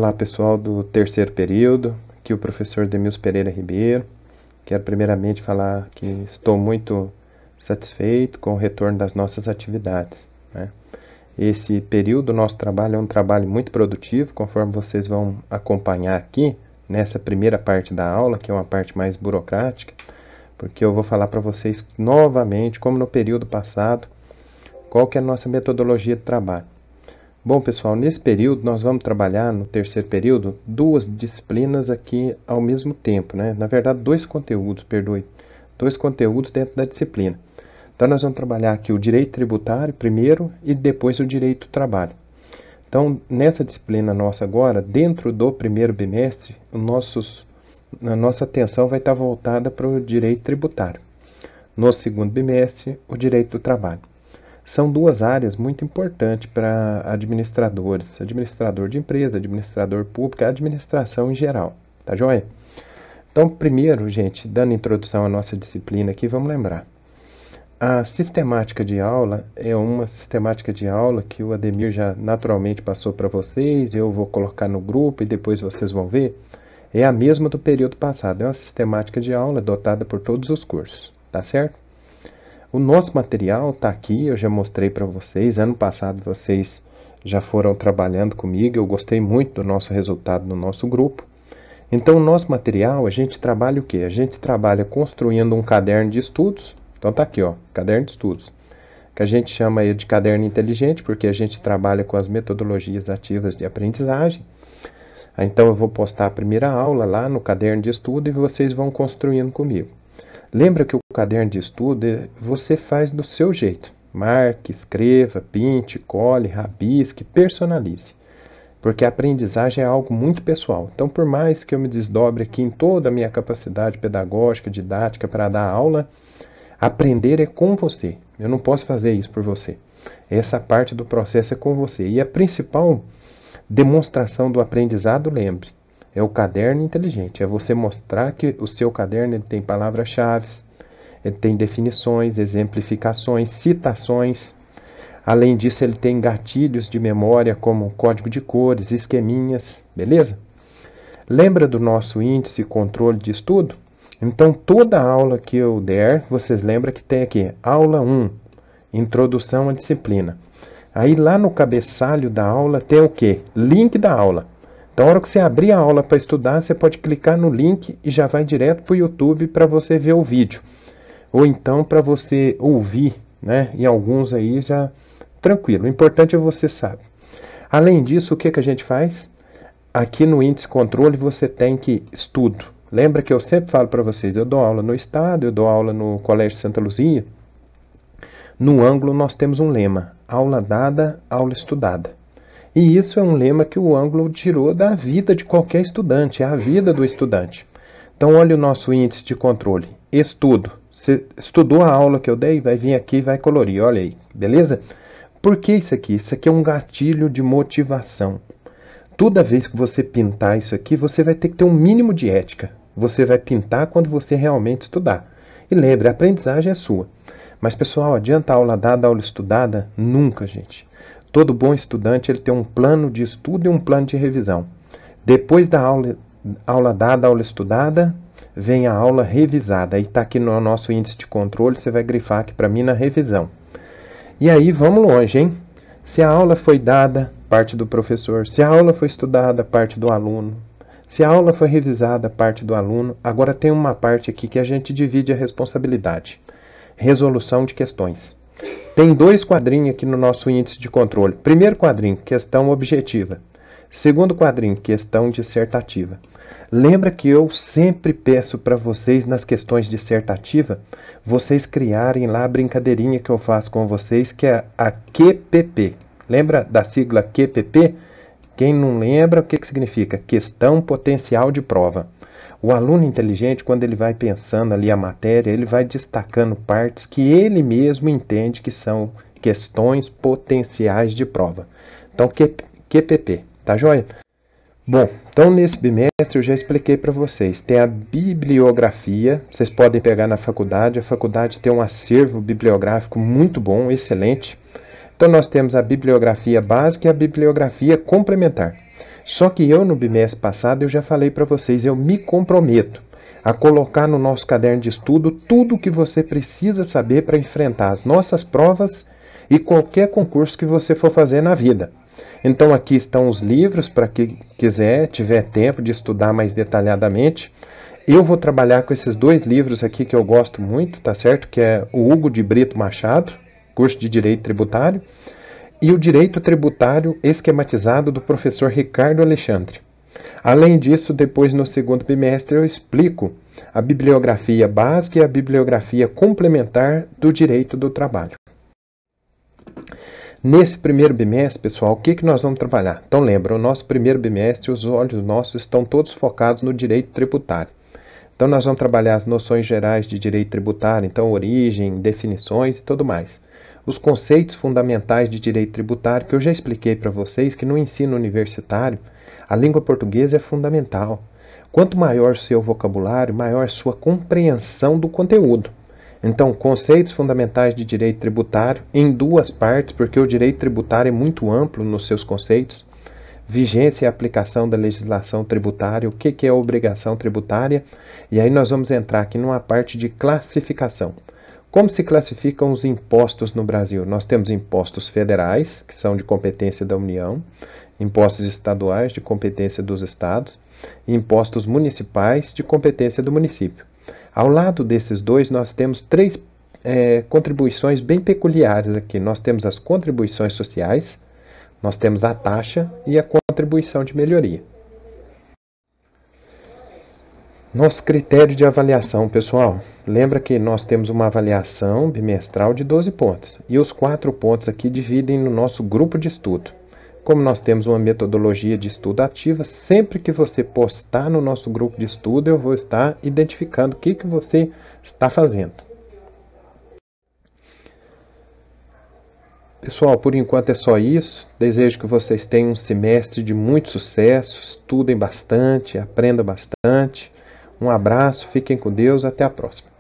Olá pessoal do terceiro período, aqui o professor Demilson Pereira Ribeiro. Quero primeiramente falar que estou muito satisfeito com o retorno das nossas atividades, né? Esse período do nosso trabalho é um trabalho muito produtivo, conforme vocês vão acompanhar aqui, nessa primeira parte da aula, que é uma parte mais burocrática, porque eu vou falar para vocês novamente, como no período passado, qual que é a nossa metodologia de trabalho. Bom, pessoal, nesse período nós vamos trabalhar, no terceiro período, duas disciplinas aqui ao mesmo tempo, né? Na verdade, dois conteúdos dentro da disciplina. Então, nós vamos trabalhar aqui o direito tributário primeiro e depois o direito do trabalho. Então, nessa disciplina nossa agora, dentro do primeiro bimestre, a nossa atenção vai estar voltada para o direito tributário. No segundo bimestre, o direito do trabalho. São duas áreas muito importantes para administradores, administrador de empresa, administrador público, administração em geral, tá joia? Então, primeiro, gente, dando introdução à nossa disciplina aqui, vamos lembrar. A sistemática de aula é uma sistemática de aula que o Ademir já naturalmente passou para vocês, eu vou colocar no grupo e depois vocês vão ver. É a mesma do período passado, é uma sistemática de aula adotada por todos os cursos, tá certo? O nosso material está aqui, eu já mostrei para vocês. Ano passado vocês já foram trabalhando comigo, eu gostei muito do nosso resultado no nosso grupo. Então, o nosso material, a gente trabalha o quê? A gente trabalha construindo um caderno de estudos. Então, tá aqui, ó, caderno de estudos. Que a gente chama ele de caderno inteligente, porque a gente trabalha com as metodologias ativas de aprendizagem. Então, eu vou postar a primeira aula lá no caderno de estudo e vocês vão construindo comigo. Lembra que o caderno de estudo você faz do seu jeito. Marque, escreva, pinte, cole, rabisque, personalize. Porque a aprendizagem é algo muito pessoal. Então, por mais que eu me desdobre aqui em toda a minha capacidade pedagógica, didática para dar aula, aprender é com você. Eu não posso fazer isso por você. Essa parte do processo é com você. E a principal demonstração do aprendizado, lembre, é o caderno inteligente, é você mostrar que o seu caderno ele tem palavras-chave, ele tem definições, exemplificações, citações. Além disso, ele tem gatilhos de memória como código de cores, esqueminhas, beleza? Lembra do nosso índice e controle de estudo? Então, toda aula que eu der, vocês lembram que tem aqui, aula 1, introdução à disciplina. Aí lá no cabeçalho da aula tem o quê? Link da aula. Então, na hora que você abrir a aula para estudar, você pode clicar no link e já vai direto para o YouTube para você ver o vídeo. Ou então para você ouvir, né? E alguns aí já tranquilo. O importante é você saber. Além disso, o que a gente faz? Aqui no índice controle você tem que estudo. Lembra que eu sempre falo para vocês, eu dou aula no estado, eu dou aula no Colégio Santa Luzia. No ângulo nós temos um lema, aula dada, aula estudada. E isso é um lema que o ângulo tirou da vida de qualquer estudante, é a vida do estudante. Então, olha o nosso índice de controle. Estudo. Você estudou a aula que eu dei, vai vir aqui e vai colorir, olha aí, beleza? Por que isso aqui? Isso aqui é um gatilho de motivação. Toda vez que você pintar isso aqui, você vai ter que ter um mínimo de ética. Você vai pintar quando você realmente estudar. E lembre, a aprendizagem é sua. Mas, pessoal, adianta a aula dada, a aula estudada? Nunca, gente. Todo bom estudante ele tem um plano de estudo e um plano de revisão. Depois da aula dada, aula estudada, vem a aula revisada. Aí está aqui no nosso índice de controle, você vai grifar aqui para mim na revisão. E aí vamos longe, hein? Se a aula foi dada, parte do professor. Se a aula foi estudada, parte do aluno. Se a aula foi revisada, parte do aluno. Agora tem uma parte aqui que a gente divide a responsabilidade. Resolução de questões. Tem dois quadrinhos aqui no nosso índice de controle. Primeiro quadrinho, questão objetiva. Segundo quadrinho, questão dissertativa. Lembra que eu sempre peço para vocês, nas questões dissertativas, vocês criarem lá a brincadeirinha que eu faço com vocês, que é a QPP. Lembra da sigla QPP? Quem não lembra, o que significa? Questão potencial de prova. O aluno inteligente, quando ele vai pensando ali a matéria, ele vai destacando partes que ele mesmo entende que são questões potenciais de prova. Então, QPP, tá joia? Bom, então nesse bimestre eu já expliquei para vocês. Tem a bibliografia, vocês podem pegar na faculdade. A faculdade tem um acervo bibliográfico muito bom, excelente. Então nós temos a bibliografia básica e a bibliografia complementar. Só que eu, no bimestre passado, eu já falei para vocês, eu me comprometo a colocar no nosso caderno de estudo tudo o que você precisa saber para enfrentar as nossas provas e qualquer concurso que você for fazer na vida. Então aqui estão os livros para quem tiver tempo de estudar mais detalhadamente. Eu vou trabalhar com esses dois livros aqui que eu gosto muito, tá certo? Que é o Hugo de Brito Machado, curso de Direito Tributário, e o Direito Tributário Esquematizado do professor Ricardo Alexandre. Além disso, depois no segundo bimestre eu explico a bibliografia básica e a bibliografia complementar do direito do trabalho. Nesse primeiro bimestre, pessoal, o que nós vamos trabalhar? Então lembra, o nosso primeiro bimestre, os olhos nossos estão todos focados no direito tributário. Então nós vamos trabalhar as noções gerais de direito tributário, então origem, definições e tudo mais. Os conceitos fundamentais de direito tributário, que eu já expliquei para vocês que no ensino universitário, a língua portuguesa é fundamental. Quanto maior seu vocabulário, maior sua compreensão do conteúdo. Então, conceitos fundamentais de direito tributário em duas partes, porque o direito tributário é muito amplo nos seus conceitos. Vigência e aplicação da legislação tributária, o que é obrigação tributária. E aí nós vamos entrar aqui numa parte de classificação. Como se classificam os impostos no Brasil? Nós temos impostos federais, que são de competência da União, impostos estaduais, de competência dos estados, e impostos municipais, de competência do município. Ao lado desses dois, nós temos três contribuições bem peculiares aqui. Nós temos as contribuições sociais, nós temos a taxa e a contribuição de melhoria. Nosso critério de avaliação, pessoal. Lembra que nós temos uma avaliação bimestral de 12 pontos. E os 4 pontos aqui dividem no nosso grupo de estudo. Como nós temos uma metodologia de estudo ativa, sempre que você postar no nosso grupo de estudo, eu vou estar identificando o que você está fazendo. Pessoal, por enquanto é só isso. Desejo que vocês tenham um semestre de muito sucesso, estudem bastante, aprendam bastante. Um abraço, fiquem com Deus, até a próxima.